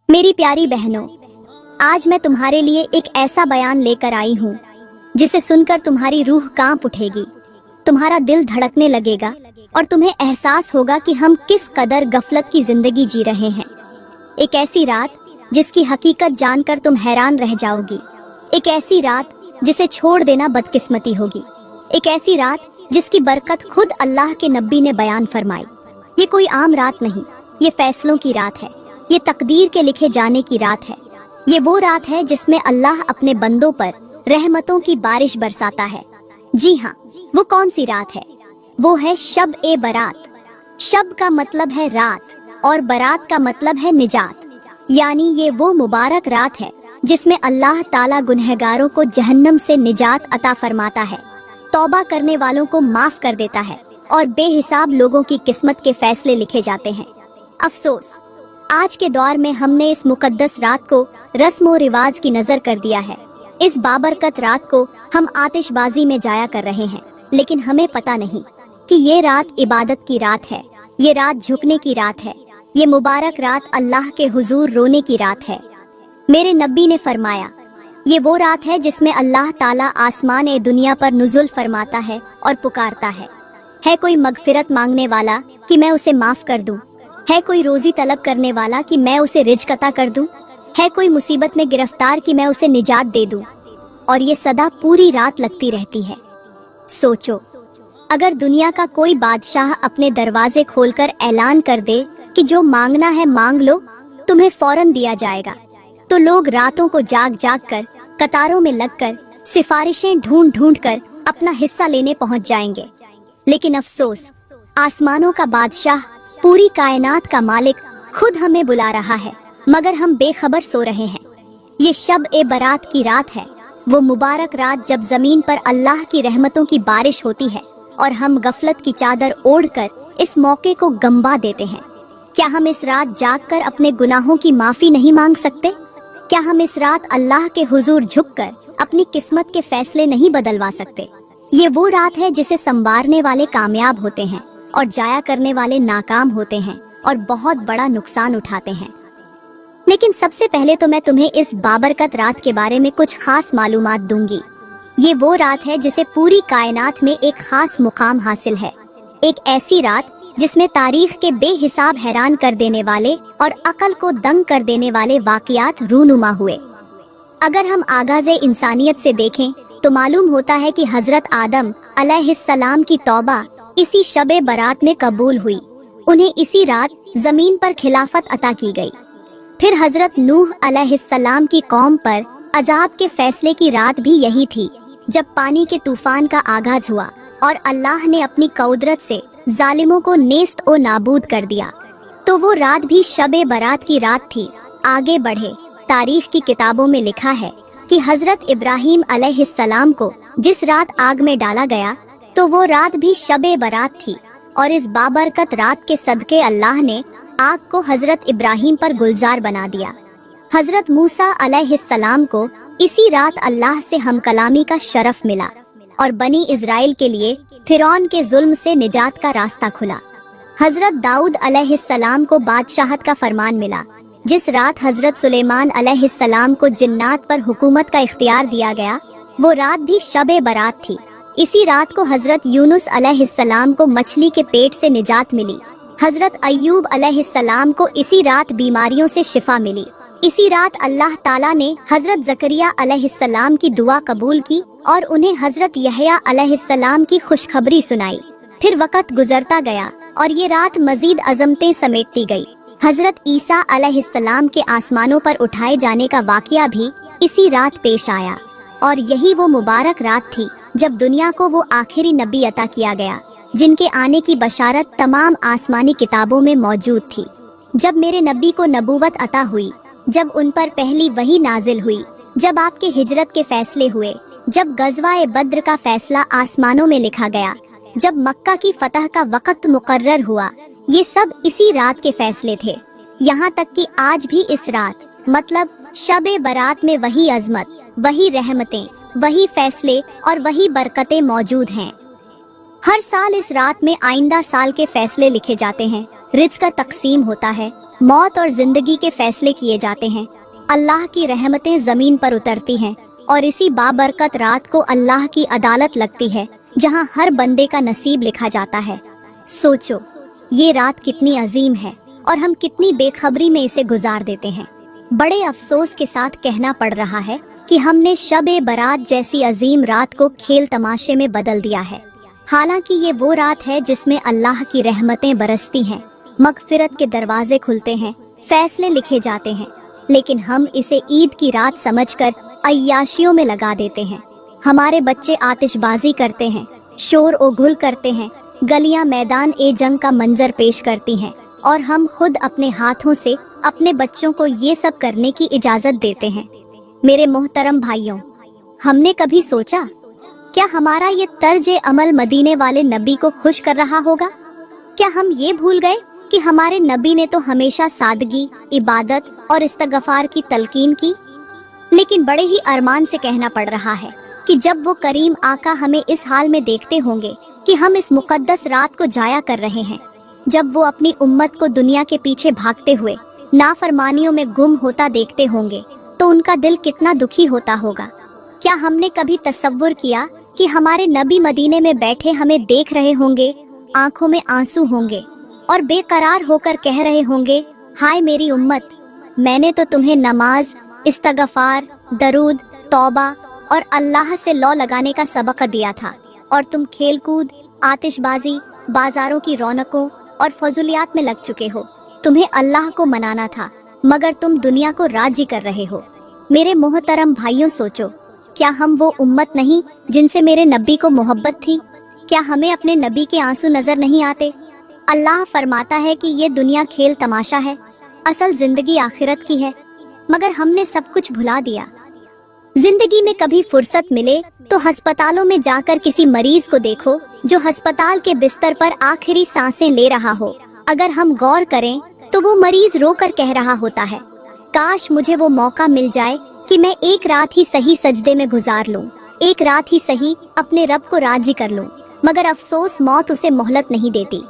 मेरी प्यारी बहनों, आज मैं तुम्हारे लिए एक ऐसा बयान लेकर आई हूँ जिसे सुनकर तुम्हारी रूह कांप उठेगी, तुम्हारा दिल धड़कने लगेगा और तुम्हें एहसास होगा कि हम किस कदर गफलत की जिंदगी जी रहे हैं। एक ऐसी रात जिसकी हकीकत जानकर तुम हैरान रह जाओगी। एक ऐसी रात जिसे छोड़ देना बदकिस्मती होगी। एक ऐसी रात जिसकी बरकत खुद अल्लाह के नबी ने बयान फरमाई। ये कोई आम रात नहीं, ये फैसलों की रात है। ये तकदीर के लिखे जाने की रात है। ये वो रात है जिसमें अल्लाह अपने बंदों पर रहमतों की बारिश बरसाता है। जी हाँ, वो कौन सी रात है? वो है शब ए बरात। शब का मतलब है रात और बरात का मतलब है निजात। यानी ये वो मुबारक रात है जिसमें अल्लाह ताला गुनहगारों को जहन्नम से निजात अता फरमाता है, तौबा करने वालों को माफ कर देता है और बेहिसाब लोगों की किस्मत के फैसले लिखे जाते हैं। अफसोस, आज के दौर में हमने इस मुकद्दस रात को रस्म और रिवाज की नजर कर दिया है। इस बाबरकत रात को हम आतिशबाजी में जाया कर रहे हैं, लेकिन हमें पता नहीं कि ये रात इबादत की रात है। ये रात झुकने की रात है। ये मुबारक रात अल्लाह के हुजूर रोने की रात है। मेरे नबी ने फरमाया, ये वो रात है जिसमें अल्लाह ताला आसमान ए दुनिया पर नुज़ुल फरमाता है और पुकारता है कोई मगफिरत मांगने वाला कि मैं उसे माफ कर दूं? है कोई रोजी तलब करने वाला कि मैं उसे रिज़्क़ अता कर दूं? है कोई मुसीबत में गिरफ्तार कि मैं उसे निजात दे दूं? और ये सदा पूरी रात लगती रहती है। सोचो, अगर दुनिया का कोई बादशाह अपने दरवाजे खोलकर ऐलान कर दे कि जो मांगना है मांग लो, तुम्हें फौरन दिया जाएगा, तो लोग रातों को जाग जाग कर, कतारों में लगकर, सिफारिशें ढूंढ ढूंढ कर अपना हिस्सा लेने पहुंच जाएंगे। लेकिन अफसोस, आसमानों का बादशाह, पूरी कायनात का मालिक खुद हमें बुला रहा है, मगर हम बेखबर सो रहे हैं। ये शब ए बरात की रात है, वो मुबारक रात जब जमीन पर अल्लाह की रहमतों की बारिश होती है और हम गफलत की चादर ओढ़कर इस मौके को गंवा देते हैं। क्या हम इस रात जागकर अपने गुनाहों की माफी नहीं मांग सकते? क्या हम इस रात अल्लाह के हुजूर झुककर अपनी किस्मत के फैसले नहीं बदलवा सकते? ये वो रात है जिसे संवारने वाले कामयाब होते हैं और जाया करने वाले नाकाम होते हैं और बहुत बड़ा नुकसान उठाते हैं। लेकिन सबसे पहले तो मैं तुम्हें इस बाबरकत रात के बारे में कुछ खास मालूमात दूंगी। ये वो रात है जिसे पूरी कायनात में एक खास मुकाम हासिल है। एक ऐसी रात जिसमें तारीख के बेहिसाब हैरान कर देने वाले और अकल को दंग कर देने वाले वाक़ियात रूनुमा हुए। अगर हम आगाज़े इंसानियत से देखें तो मालूम होता है कि हजरत आदम अलैहिस्सलाम की तौबा इसी शबे बरात में कबूल हुई। उन्हें इसी रात जमीन पर खिलाफत अता की गई। फिर हजरत नूह अलैहिस्सलाम की कौम पर अजाब के फैसले की रात भी यही थी, जब पानी के तूफान का आगाज हुआ और अल्लाह ने अपनी कुदरत से जालिमों को नेस्त और नाबूद कर दिया। तो वो रात भी शबे बरात की रात थी। आगे बढ़े, तारीख की किताबों में लिखा है कि हजरत इब्राहीम अलैहिस्सलाम को जिस रात आग में डाला गया, तो वो रात भी शबे बरात थी। और इस बाबरकत रात के सदके अल्लाह ने आग को हजरत इब्राहीम पर गुलजार बना दिया। हजरत मूसा अलैहिस्सलाम को इसी रात अल्लाह से हमकलामी का शरफ मिला और बनी इजराइल के लिए फिरौन के जुल्म से निजात का रास्ता खुला। हजरत दाऊद अलैहिस्सलाम को बादशाहत का फरमान मिला। जिस रात हजरत सुलेमान अलैहिस्सलाम को जिन्नात पर हुकूमत का इख्तियार दिया गया, वो रात भी शबे बरात थी। इसी रात को हजरत यूनुस अलैहिस्सलाम को मछली के पेट से निजात मिली। हजरत अय्यूब अलैहिस्सलाम को इसी रात बीमारियों से शिफा मिली। इसी रात अल्लाह ताला ने हजरत जकरिया अलैहिस्सलाम की दुआ कबूल की और उन्हें हजरत यहया अलैहिस्सलाम की खुशखबरी सुनाई। फिर वक़्त गुजरता गया और ये रात मजीद अजमतें समेटती गई। हजरत ईसा अलैहिस्सलाम के आसमानों पर उठाए जाने का वाक़या भी इसी रात पेश आया और यही वो मुबारक रात थी जब दुनिया को वो आखिरी नबी अता किया गया जिनके आने की बशारत तमाम आसमानी किताबों में मौजूद थी। जब मेरे नबी को नबूवत अता हुई, जब उन पर पहली वही नाजिल हुई, जब आपके हिजरत के फैसले हुए, जब गज़वा-ए बद्र का फैसला आसमानों में लिखा गया, जब मक्का की फतह का वक़्त मुकर्रर हुआ, ये सब इसी रात के फैसले थे। यहाँ तक कि आज भी इस रात, मतलब शबे बरात में वही अजमत, वही रहमतें, वही फैसले और वही बरकतें मौजूद हैं। हर साल इस रात में आइंदा साल के फैसले लिखे जाते हैं, रिज़्क़ का तकसीम होता है, मौत और जिंदगी के फैसले किए जाते हैं। अल्लाह की रहमतें जमीन पर उतरती हैं और इसी बाबरकत रात को अल्लाह की अदालत लगती है, जहां हर बंदे का नसीब लिखा जाता है। सोचो, ये रात कितनी अजीम है और हम कितनी बेखबरी में इसे गुजार देते हैं। बड़े अफसोस के साथ कहना पड़ रहा है कि हमने शब-ए बारात जैसी अजीम रात को खेल तमाशे में बदल दिया है। हालांकि ये वो रात है जिसमें अल्लाह की रहमतें बरसती हैं, मगफिरत के दरवाजे खुलते हैं, फैसले लिखे जाते हैं, लेकिन हम इसे ईद की रात समझकर अय्याशियों में लगा देते हैं। हमारे बच्चे आतिशबाजी करते हैं, शोर ओ गुल करते हैं, गलियां मैदान ए जंग का मंजर पेश करती हैं और हम खुद अपने हाथों से अपने बच्चों को ये सब करने की इजाजत देते हैं। मेरे मोहतरम भाइयों, हमने कभी सोचा क्या हमारा ये तर्ज अमल मदीने वाले नबी को खुश कर रहा होगा? क्या हम ये भूल गए कि हमारे नबी ने तो हमेशा सादगी, इबादत और इस्तगफार की तलकीन की? लेकिन बड़े ही अरमान से कहना पड़ रहा है कि जब वो करीम आका हमें इस हाल में देखते होंगे कि हम इस मुकद्दस रात को जाया कर रहे हैं, जब वो अपनी उम्मत को दुनिया के पीछे भागते हुए नाफरमानियों में गुम होता देखते होंगे, तो उनका दिल कितना दुखी होता होगा। क्या हमने कभी तसव्वुर किया कि हमारे नबी मदीने में बैठे हमें देख रहे होंगे, आंखों में आंसू होंगे और बेकरार होकर कह रहे होंगे, हाय मेरी उम्मत, मैंने तो तुम्हें नमाज, इस्तगफार, दरूद, तौबा और अल्लाह से लौ लगाने का सबक दिया था और तुम खेलकूद, आतिशबाजी, बाजारों की रौनकों और फजूलियात में लग चुके हो। तुम्हें अल्लाह को मनाना था, मगर तुम दुनिया को राजी कर रहे हो। मेरे मोहतरम भाइयों, सोचो, क्या हम वो उम्मत नहीं जिनसे मेरे नबी को मोहब्बत थी? क्या हमें अपने नबी के आंसू नजर नहीं आते? अल्लाह फरमाता है कि ये दुनिया खेल तमाशा है, असल जिंदगी आखिरत की है, मगर हमने सब कुछ भुला दिया। जिंदगी में कभी फुर्सत मिले तो अस्पतालों में जाकर किसी मरीज को देखो जो अस्पताल के बिस्तर पर आखिरी सांसें ले रहा हो। अगर हम गौर करें तो वो मरीज रोकर कह रहा होता है, काश मुझे वो मौका मिल जाए कि मैं एक रात ही सही सजदे में गुजार लूं, एक रात ही सही अपने रब को राजी कर लूं। मगर अफसोस, मौत उसे मोहलत नहीं देती।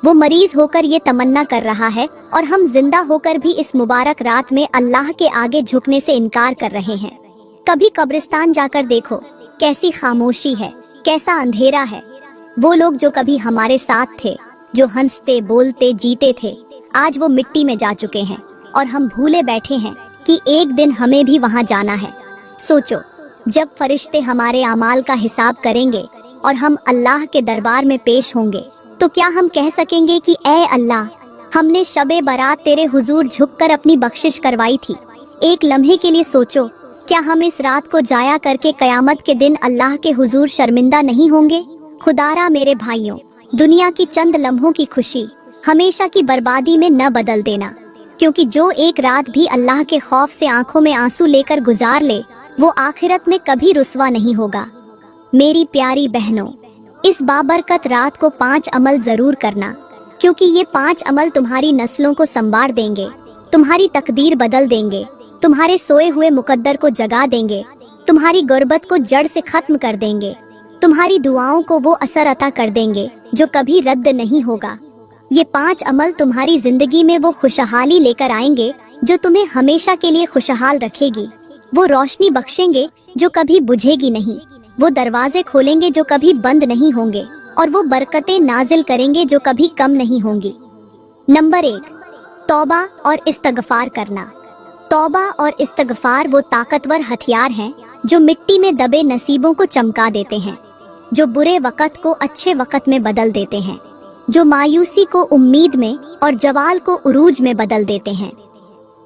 वो मरीज होकर ये तमन्ना कर रहा है और हम जिंदा होकर भी इस मुबारक रात में अल्लाह के आगे झुकने से इनकार कर रहे हैं। कभी कब्रिस्तान जाकर देखो, कैसी खामोशी है, कैसा अंधेरा है। वो लोग जो कभी हमारे साथ थे, जो हंसते बोलते जीते थे, आज वो मिट्टी में जा चुके हैं और हम भूले बैठे हैं कि एक दिन हमें भी वहां जाना है। सोचो, जब फरिश्ते हमारे अमाल का हिसाब करेंगे और हम अल्लाह के दरबार में पेश होंगे, तो क्या हम कह सकेंगे कि ऐ अल्लाह, हमने शबे बारात तेरे हुजूर झुककर अपनी बख्शिश करवाई थी। एक लम्हे के लिए सोचो, क्या हम इस रात को जाया करके कयामत के दिन अल्लाह के हुजूर शर्मिंदा नहीं होंगे? खुदारा मेरे भाइयों, दुनिया की चंद लम्हों की खुशी हमेशा की बर्बादी में न बदल देना, क्योंकि जो एक रात भी अल्लाह के खौफ से आंखों में आंसू लेकर गुजार ले, वो आखिरत में कभी रुस्वा नहीं होगा। मेरी प्यारी बहनों, इस बाबरकत रात को 5 अमल जरूर करना, क्योंकि ये 5 अमल तुम्हारी नस्लों को संवार देंगे, तुम्हारी तकदीर बदल देंगे, तुम्हारे सोए हुए मुकद्दर को जगा देंगे, तुम्हारी गुर्बत को जड़ से खत्म कर देंगे, तुम्हारी दुआओं को वो असर अता कर देंगे जो कभी रद्द नहीं होगा। ये 5 अमल तुम्हारी जिंदगी में वो खुशहाली लेकर आएंगे जो तुम्हें हमेशा के लिए खुशहाल रखेगी। वो रोशनी बख्शेंगे जो कभी बुझेगी नहीं, वो दरवाजे खोलेंगे जो कभी बंद नहीं होंगे, और वो बरकतें नाजिल करेंगे जो कभी कम नहीं होंगी। नंबर 1, तौबा और इस्तगफार करना। तौबा और इस्तगफार वो ताकतवर हथियार हैं जो मिट्टी में दबे नसीबों को चमका देते हैं, जो बुरे वक़्त को अच्छे वक़्त में बदल देते हैं, जो मायूसी को उम्मीद में और जवाल को उरूज में बदल देते हैं।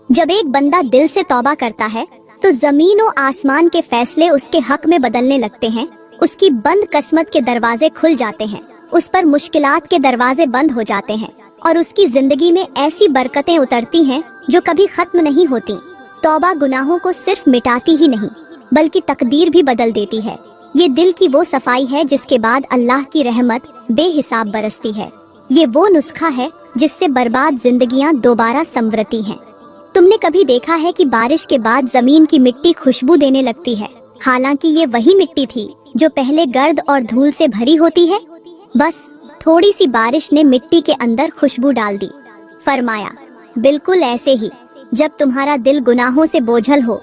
जब एक बंदा दिल से तौबा करता है तो जमीन और आसमान के फैसले उसके हक में बदलने लगते हैं। उसकी बंद किस्मत के दरवाजे खुल जाते हैं, उस पर मुश्किलात के दरवाजे बंद हो जाते हैं और उसकी जिंदगी में ऐसी बरकतें उतरती हैं जो कभी खत्म नहीं होती। तौबा गुनाहों को सिर्फ मिटाती ही नहीं, बल्कि तकदीर भी बदल देती है। ये दिल की वो सफाई है जिसके बाद अल्लाह की रहमत बेहिसाब बरसती है। ये वो नुस्खा है जिससे बर्बाद जिंदगियां दोबारा संवरती हैं। तुमने कभी देखा है कि बारिश के बाद जमीन की मिट्टी खुशबू देने लगती है? हालांकि ये वही मिट्टी थी जो पहले गर्द और धूल से भरी होती है। बस थोड़ी सी बारिश ने मिट्टी के अंदर खुशबू डाल दी। फरमाया, बिल्कुल ऐसे ही जब तुम्हारा दिल गुनाहों से बोझल हो,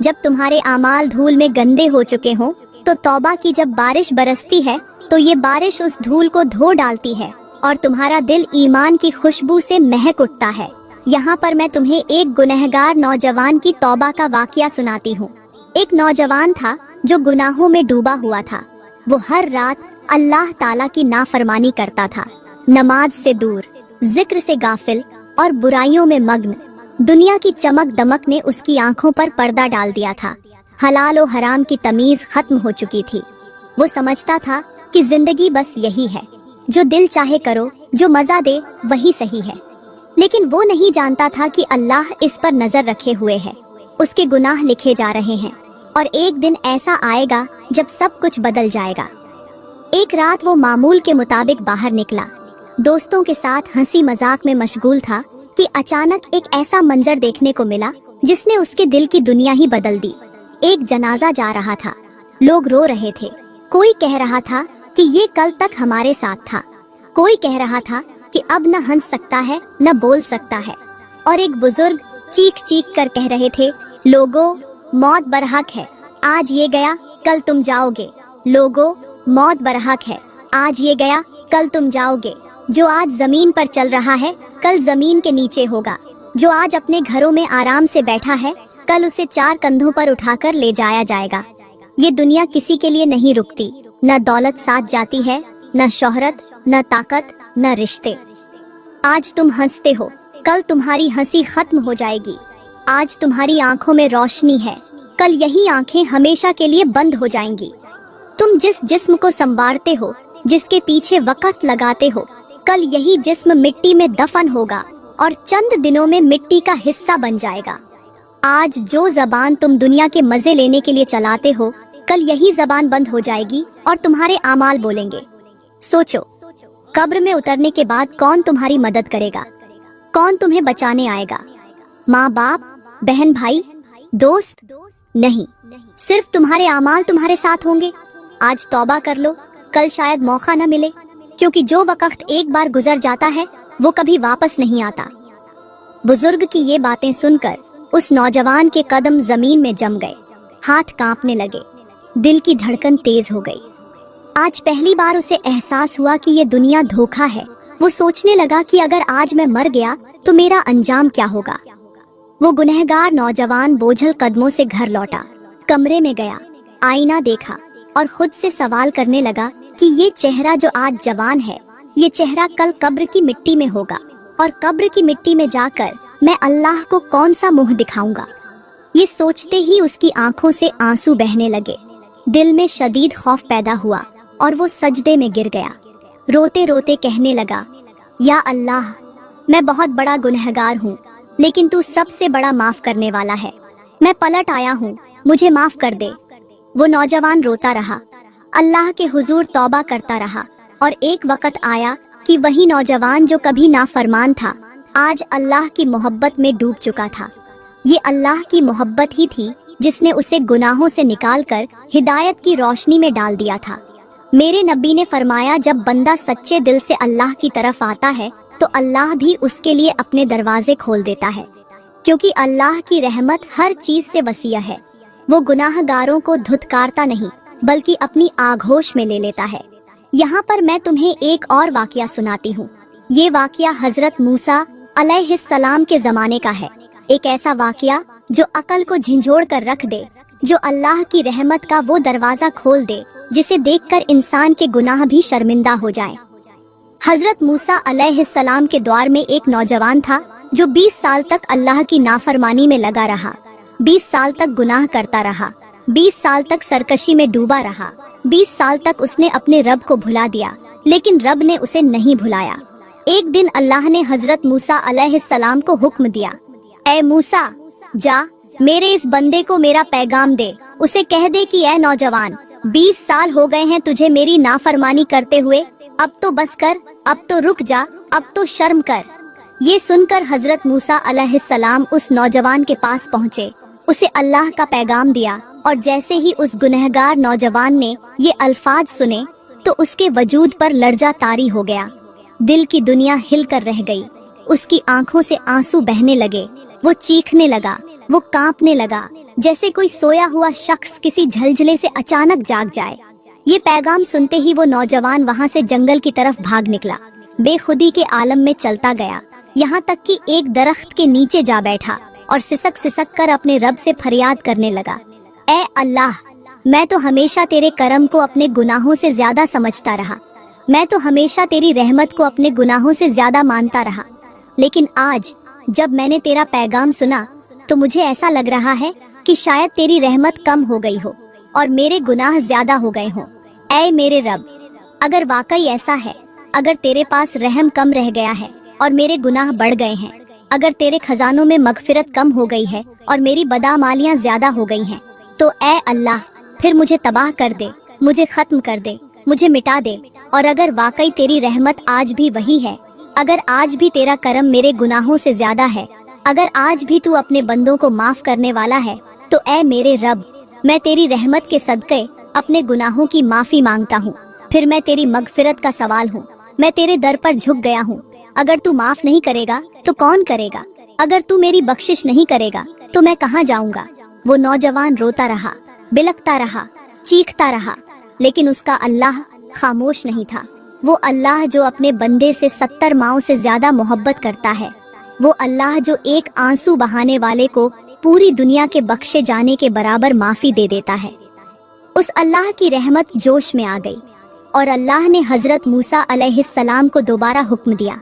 जब तुम्हारे आमाल धूल में गंदे हो चुके हों, तो तौबा की जब बारिश बरसती है तो ये बारिश उस धूल को धो डालती है और तुम्हारा दिल ईमान की खुशबू से महक उठता है। यहाँ पर मैं तुम्हें एक गुनहगार नौजवान की तौबा का वाकया सुनाती हूँ। एक नौजवान था जो गुनाहों में डूबा हुआ था। वो हर रात अल्लाह ताला की नाफरमानी करता था, नमाज से दूर, जिक्र से गाफिल और बुराइयों में मग्न। दुनिया की चमक दमक ने उसकी आंखों पर पर्दा डाल दिया था। हलाल और हराम की तमीज खत्म हो चुकी थी। वो समझता था कि जिंदगी बस यही है, जो दिल चाहे करो, जो मजा दे वही सही है। लेकिन वो नहीं जानता था कि अल्लाह इस पर नजर रखे हुए है, उसके गुनाह लिखे जा रहे हैं और एक दिन ऐसा आएगा जब सब कुछ बदल जाएगा। एक रात वो मामूल के मुताबिक बाहर निकला, दोस्तों के साथ हंसी मजाक में मशगूल था कि अचानक एक ऐसा मंजर देखने को मिला जिसने उसके दिल की दुनिया ही बदल दी। एक जनाजा जा रहा था, लोग रो रहे थे। कोई कह रहा था कि ये कल तक हमारे साथ था, कोई कह रहा था कि अब न हंस सकता है न बोल सकता है, और एक बुजुर्ग चीख चीख कर कह रहे थे, लोगों, मौत बरहक है, आज ये गया कल तुम जाओगे। लोगों, मौत बरहक है, आज ये गया कल तुम जाओगे। जो आज जमीन पर चल रहा है कल जमीन के नीचे होगा। जो आज अपने घरों में आराम से बैठा है कल उसे 4 कंधों पर उठाकर ले जाया जाएगा। ये दुनिया किसी के लिए नहीं रुकती, न दौलत साथ जाती है, न शोहरत, न ताकत, न रिश्ते। आज तुम हंसते हो, कल तुम्हारी हंसी खत्म हो जाएगी। आज तुम्हारी आंखों में रोशनी है, कल यही आंखें हमेशा के लिए बंद हो जाएंगी। तुम जिस जिस्म को संवारते हो, जिसके पीछे वक़्त लगाते हो, कल यही जिस्म मिट्टी में दफन होगा और चंद दिनों में मिट्टी का हिस्सा बन जाएगा। आज जो जबान तुम दुनिया के मजे लेने के लिए चलाते हो, कल यही जबान बंद हो जाएगी और तुम्हारे आमाल बोलेंगे। सोचो, कब्र में उतरने के बाद कौन तुम्हारी मदद करेगा, कौन तुम्हें बचाने आएगा? माँ बाप, बहन भाई, दोस्त? नहीं, सिर्फ तुम्हारे आमाल तुम्हारे साथ होंगे। आज तौबा कर लो, कल शायद मौका न मिले, क्योंकि जो वक्त एक बार गुजर जाता है वो कभी वापस नहीं आता। बुजुर्ग की ये बातें सुनकर उस नौजवान के कदम जमीन में जम गए, हाथ कांपने लगे, दिल की धड़कन तेज हो गई। आज पहली बार उसे एहसास हुआ कि ये दुनिया धोखा है। वो सोचने लगा कि अगर आज मैं मर गया तो मेरा अंजाम क्या होगा। वो गुनहगार नौजवान बोझल कदमों से घर लौटा, कमरे में गया, आईना देखा और खुद से सवाल करने लगा कि ये चेहरा जो आज जवान है, ये चेहरा कल कब्र की मिट्टी में होगा और कब्र की मिट्टी में जाकर मैं अल्लाह को कौन सा मुंह दिखाऊंगा। ये सोचते ही उसकी आंखों से आंसू बहने लगे, दिल में शदीद खौफ पैदा हुआ और वो सजदे में गिर गया। रोते रोते कहने लगा, या अल्लाह, मैं बहुत बड़ा गुनहगार हूँ, लेकिन तू सबसे बड़ा माफ करने वाला है। मैं पलट आया हूँ, मुझे माफ कर दे। वो नौजवान रोता रहा, अल्लाह के हुजूर तौबा करता रहा और एक वक्त आया कि वही नौजवान जो कभी नाफरमान था, आज अल्लाह की मोहब्बत में डूब चुका था। ये अल्लाह की मोहब्बत ही थी जिसने उसे गुनाहों से निकालकर हिदायत की रोशनी में डाल दिया था। मेरे नबी ने फरमाया, जब बंदा सच्चे दिल से अल्लाह की तरफ आता है तो अल्लाह भी उसके लिए अपने दरवाजे खोल देता है, क्योंकि अल्लाह की रहमत हर चीज से वसीया है। वो गुनाहगारों को धुतकारता नहीं बल्कि अपनी आगोश में ले लेता है। यहाँ पर मैं तुम्हें एक और वाकया सुनाती हूँ। ये वाकया हजरत मूसा अलैहिस्सलाम के जमाने का है। एक ऐसा वाकया जो अकल को झिंझोड़ कर रख दे, जो अल्लाह की रहमत का वो दरवाजा खोल दे जिसे देखकर इंसान के गुनाह भी शर्मिंदा हो जाएं। हजरत मूसा अलैहिस्सलाम के द्वार में एक नौजवान था जो 20 साल तक अल्लाह की नाफरमानी में लगा रहा, 20 साल तक गुनाह करता रहा, 20 साल तक सरकशी में डूबा रहा, 20 साल तक उसने अपने रब को भुला दिया, लेकिन रब ने उसे नहीं भुलाया। एक दिन अल्लाह ने हजरत मूसा अलैहिस्सलाम को हुक्म दिया, ए मूसा, जा मेरे इस बंदे को मेरा पैगाम दे। उसे कह दे कि ए नौजवान, 20 साल हो गए हैं तुझे मेरी नाफरमानी करते हुए, अब तो बस कर, अब तो रुक जा, अब तो शर्म कर। ये सुनकर हजरत मूसा अलैहिस्सलाम उस नौजवान के पास पहुँचे, उसे अल्लाह का पैगाम दिया और जैसे ही उस गुनहगार नौजवान ने ये अल्फाज सुने तो उसके वजूद पर लर्जा तारी हो गया। दिल की दुनिया हिल कर रह गई। اس کی आंखों से आंसू बहने लगे। वो चीखने लगा, वो कांपने लगा, जैसे कोई सोया हुआ शख्स किसी झलझले से अचानक जाग जाए। ये पैगाम सुनते ही वो नौजवान वहाँ से जंगल की तरफ भाग निकला, बेखुदी के आलम में चलता गया, यहाँ तक कि एक दरख्त के नीचे जा बैठा और सिसक सिसक कर अपने रब से फरियाद करने लगा, ऐ अल्लाह, मैं तो हमेशा तेरे करम को अपने गुनाहों से ज्यादा समझता रहा, मैं तो हमेशा तेरी रहमत को अपने गुनाहों से ज्यादा मानता रहा, लेकिन आज जब मैंने तेरा पैगाम सुना तो मुझे ऐसा लग रहा है कि शायद तेरी रहमत कम हो गई हो और मेरे गुनाह ज्यादा हो गए हों। ऐ मेरे रब, अगर वाकई ऐसा है, अगर तेरे पास रहम कम रह गया है और मेरे गुनाह बढ़ गए हैं, अगर तेरे खजानों में मगफिरत कम हो गई है और मेरी बदामालियाँ ज्यादा हो गई हैं, तो ऐ अल्लाह फिर मुझे तबाह कर दे, मुझे खत्म कर दे, मुझे मिटा दे। और अगर वाकई तेरी रहमत आज भी वही है, अगर आज भी तेरा करम मेरे गुनाहों से ज्यादा है, अगर आज भी तू अपने बंदों को माफ करने वाला है, तो ऐ मेरे रब, मैं तेरी रहमत के सदक़े अपने गुनाहों की माफी मांगता हूँ। फिर मैं तेरी मगफिरत का सवाल हूँ, मैं तेरे दर पर झुक गया हूँ। अगर तू माफ नहीं करेगा तो कौन करेगा? अगर तू मेरी बख्शिश नहीं करेगा तो मैं कहाँ जाऊँगा? वो नौजवान रोता रहा, बिलखता रहा, चीखता रहा, लेकिन उसका अल्लाह खामोश नहीं था। वो अल्लाह जो अपने बंदे से 70 माओं से ज्यादा मोहब्बत करता है, वो अल्लाह जो एक आंसू बहाने वाले को पूरी दुनिया के बख्शे जाने के बराबर माफी दे देता है। उस अल्लाह की रहमत जोश में आ गई और अल्लाह ने हजरत मूसा अलैहिस्सलाम को दोबारा हुक्म दिया,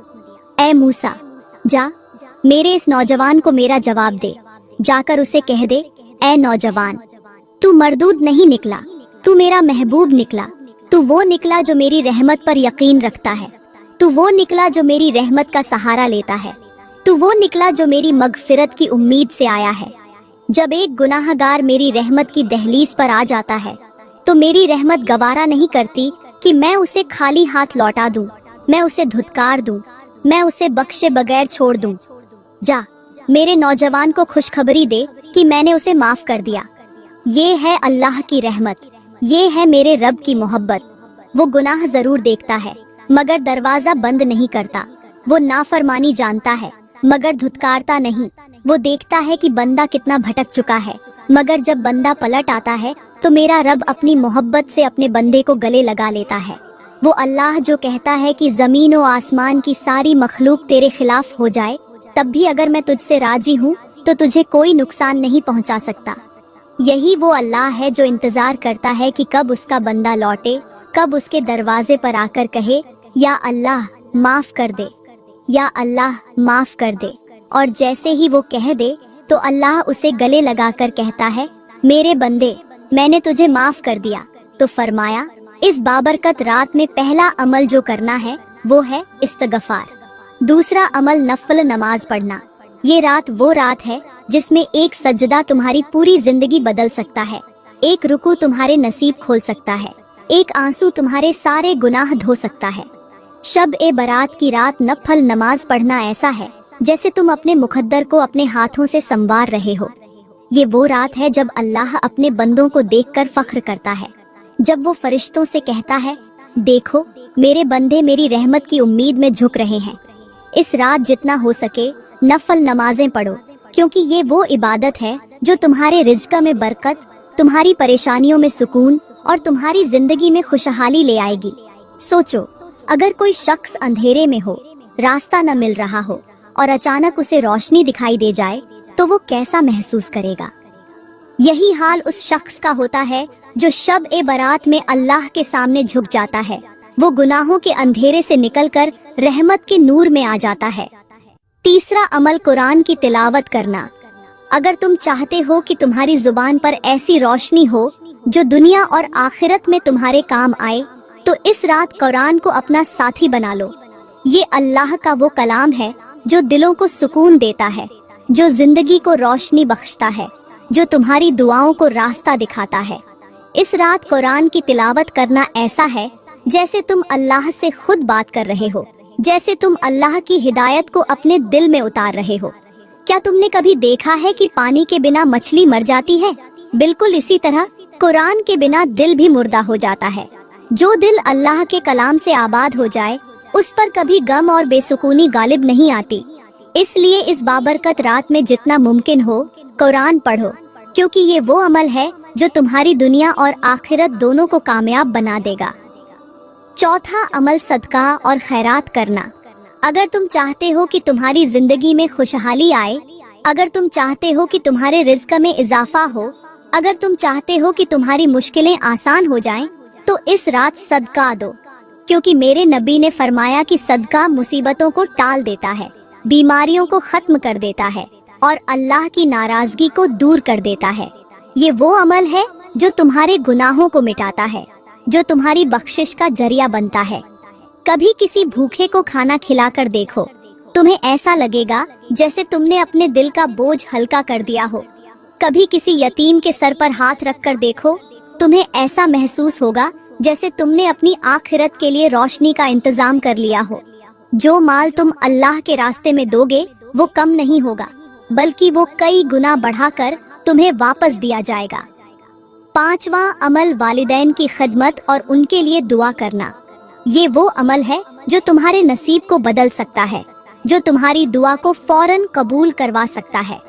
ऐ मूसा, जा मेरे इस नौजवान को मेरा जवाब दे, जाकर उसे कह दे, ऐ नौजवान, तू मरदूद नहीं निकला, तू मेरा महबूब निकला, तू वो निकला जो मेरी रहमत पर यकीन रखता है, तू वो निकला जो मेरी रहमत का सहारा लेता है, तू वो निकला जो मेरी मगफिरत की उम्मीद से आया है। जब एक गुनाहगार मेरी रहमत की दहलीज पर आ जाता है तो मेरी रहमत गवारा नहीं करती कि मैं उसे खाली हाथ लौटा दूं, मैं उसे धुतकार दूं, मैं उसे बख्शे बगैर छोड़ दूं। जा मेरे नौजवान को खुशखबरी दे कि मैंने उसे माफ कर दिया। ये है अल्लाह की रहमत, ये है मेरे रब की मोहब्बत। वो गुनाह जरूर देखता है मगर दरवाजा बंद नहीं करता, वो नाफरमानी जानता है मगर धुतकारता नहीं। वो देखता है कि बंदा कितना भटक चुका है, मगर जब बंदा पलट आता है तो मेरा रब अपनी मोहब्बत से अपने बंदे को गले लगा लेता है। वो अल्लाह जो कहता है कि जमीन और आसमान की सारी मखलूक तेरे खिलाफ हो जाए, तब भी अगर मैं तुझसे राजी हूँ तो तुझे कोई नुकसान नहीं पहुँचा सकता। यही वो अल्लाह है जो इंतजार करता है कि कब उसका बंदा लौटे, कब उसके दरवाजे पर आकर कहे, या अल्लाह माफ कर दे, या अल्लाह माफ कर दे। और जैसे ही वो कह दे तो अल्लाह उसे गले लगाकर कहता है, मेरे बंदे, मैंने तुझे माफ कर दिया। तो फरमाया, इस बाबरकत रात में पहला अमल जो करना है वो है इस्तगफार, दूसरा अमल नफल नमाज पढ़ना। ये रात वो रात है जिसमें एक सजदा तुम्हारी पूरी जिंदगी बदल सकता है, एक रुकू तुम्हारे नसीब खोल सकता है, एक आंसू तुम्हारे सारे गुनाह धो सकता है। शब ए बरात की रात नफल नमाज पढ़ना ऐसा है जैसे तुम अपने मुकद्दर को अपने हाथों से संवार रहे हो। ये वो रात है जब अल्लाह अपने बंदों को देखकर फख्र करता है, जब वो फरिश्तों से कहता है, देखो मेरे बंदे मेरी रहमत की उम्मीद में झुक रहे हैं। इस रात जितना हो सके नफल नमाजें पढ़ो, क्योंकि ये वो इबादत है जो तुम्हारे रिज़्क़ में बरकत, तुम्हारी परेशानियों में सुकून और तुम्हारी जिंदगी में खुशहाली ले आएगी। सोचो, अगर कोई शख्स अंधेरे में हो, रास्ता न मिल रहा हो और अचानक उसे रोशनी दिखाई दे जाए तो वो कैसा महसूस करेगा। यही हाल उस शख्स का होता है जो शब ए बरात में अल्लाह के सामने झुक जाता है। वो गुनाहों के अंधेरे से निकलकर रहमत के नूर में आ जाता है। तीसरा अमल कुरान की तिलावत करना। अगर तुम चाहते हो कि तुम्हारी जुबान पर ऐसी रोशनी हो जो दुनिया और आखिरत में तुम्हारे काम आए, तो इस रात कुरान को अपना साथी बना लो। ये अल्लाह का वो कलाम है जो दिलों को सुकून देता है, जो जिंदगी को रोशनी बख्शता है, जो तुम्हारी दुआओं को रास्ता दिखाता है। इस रात कुरान की तिलावत करना ऐसा है जैसे तुम अल्लाह से खुद बात कर रहे हो, जैसे तुम अल्लाह की हिदायत को अपने दिल में उतार रहे हो। क्या तुमने कभी देखा है कि पानी के बिना मछली मर जाती है? बिल्कुल इसी तरह कुरान के बिना दिल भी मुर्दा हो जाता है। जो दिल अल्लाह के कलाम से आबाद हो जाए उस पर कभी गम और बेसुकूनी गालिब नहीं आती। इसलिए इस बाबरकत रात में जितना मुमकिन हो कुरान पढ़ो, क्योंकि ये वो अमल है जो तुम्हारी दुनिया और आखिरत दोनों को कामयाब बना देगा। चौथा अमल सदका और खैरात करना। अगर तुम चाहते हो कि तुम्हारी जिंदगी में खुशहाली आए, अगर तुम चाहते हो कि तुम्हारे रिज्क में इजाफा हो, अगर तुम चाहते हो कि तुम्हारी मुश्किलें आसान हो जाएं, तो इस रात सदका दो, क्योंकि मेरे नबी ने फरमाया कि सदका मुसीबतों को टाल देता है, बीमारियों को खत्म कर देता है और अल्लाह की नाराजगी को दूर कर देता है। ये वो अमल है जो तुम्हारे गुनाहों को मिटाता है, जो तुम्हारी बख्शिश का जरिया बनता है। कभी किसी भूखे को खाना खिलाकर देखो, तुम्हें ऐसा लगेगा जैसे तुमने अपने दिल का बोझ हल्का कर दिया हो। कभी किसी यतीम के सर पर हाथ रखकर देखो, तुम्हें ऐसा महसूस होगा जैसे तुमने अपनी आखिरत के लिए रोशनी का इंतजाम कर लिया हो। जो माल तुम अल्लाह के रास्ते में दोगे वो कम नहीं होगा, बल्कि वो कई गुना बढ़ाकर तुम्हें वापस दिया जाएगा। पांचवा अमल वालिदैन की खिदमत और उनके लिए दुआ करना। ये वो अमल है जो तुम्हारे नसीब को बदल सकता है, जो तुम्हारी दुआ को फौरन कबूल करवा सकता है।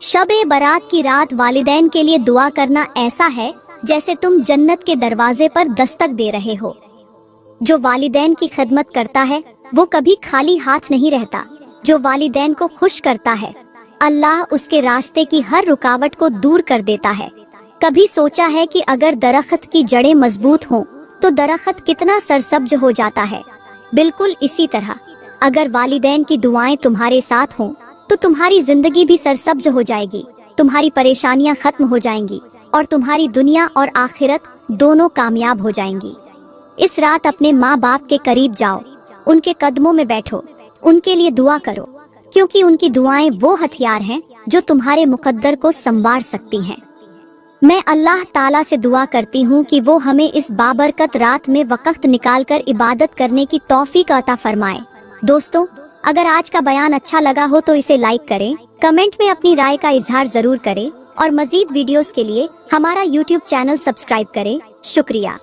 शब-ए बारात की रात वालिदैन के लिए दुआ करना ऐसा है जैसे तुम जन्नत के दरवाजे पर दस्तक दे रहे हो। जो वालिदैन की खिदमत करता है वो कभी खाली हाथ नहीं रहता। जो वालिदैन को खुश करता है, अल्लाह उसके रास्ते की हर रुकावट को दूर कर देता है। कभी सोचा है कि अगर दरख्त की जड़ें मजबूत हों तो दरख्त कितना सरसब्ज हो जाता है? बिल्कुल इसी तरह अगर वालिदैन की दुआएं तुम्हारे साथ हों तो तुम्हारी जिंदगी भी सरसब्ज हो जाएगी, तुम्हारी परेशानियां खत्म हो जाएंगी और तुम्हारी दुनिया और आखिरत दोनों कामयाब हो जाएंगी। इस रात अपने माँ बाप के करीब जाओ, उनके कदमों में बैठो, उनके लिए दुआ करो, क्योंकि उनकी दुआएं वो हथियार हैं जो तुम्हारे मुकद्दर को संवार सकती हैं। मैं अल्लाह ताला से दुआ करती हूँ कि वो हमें इस बाबरकत रात में वक़्त निकालकर इबादत करने की तौफीक अता फरमाए। दोस्तों, अगर आज का बयान अच्छा लगा हो तो इसे लाइक करें, कमेंट में अपनी राय का इजहार जरूर करें और मजीद वीडियोस के लिए हमारा YouTube चैनल सब्सक्राइब करें। शुक्रिया।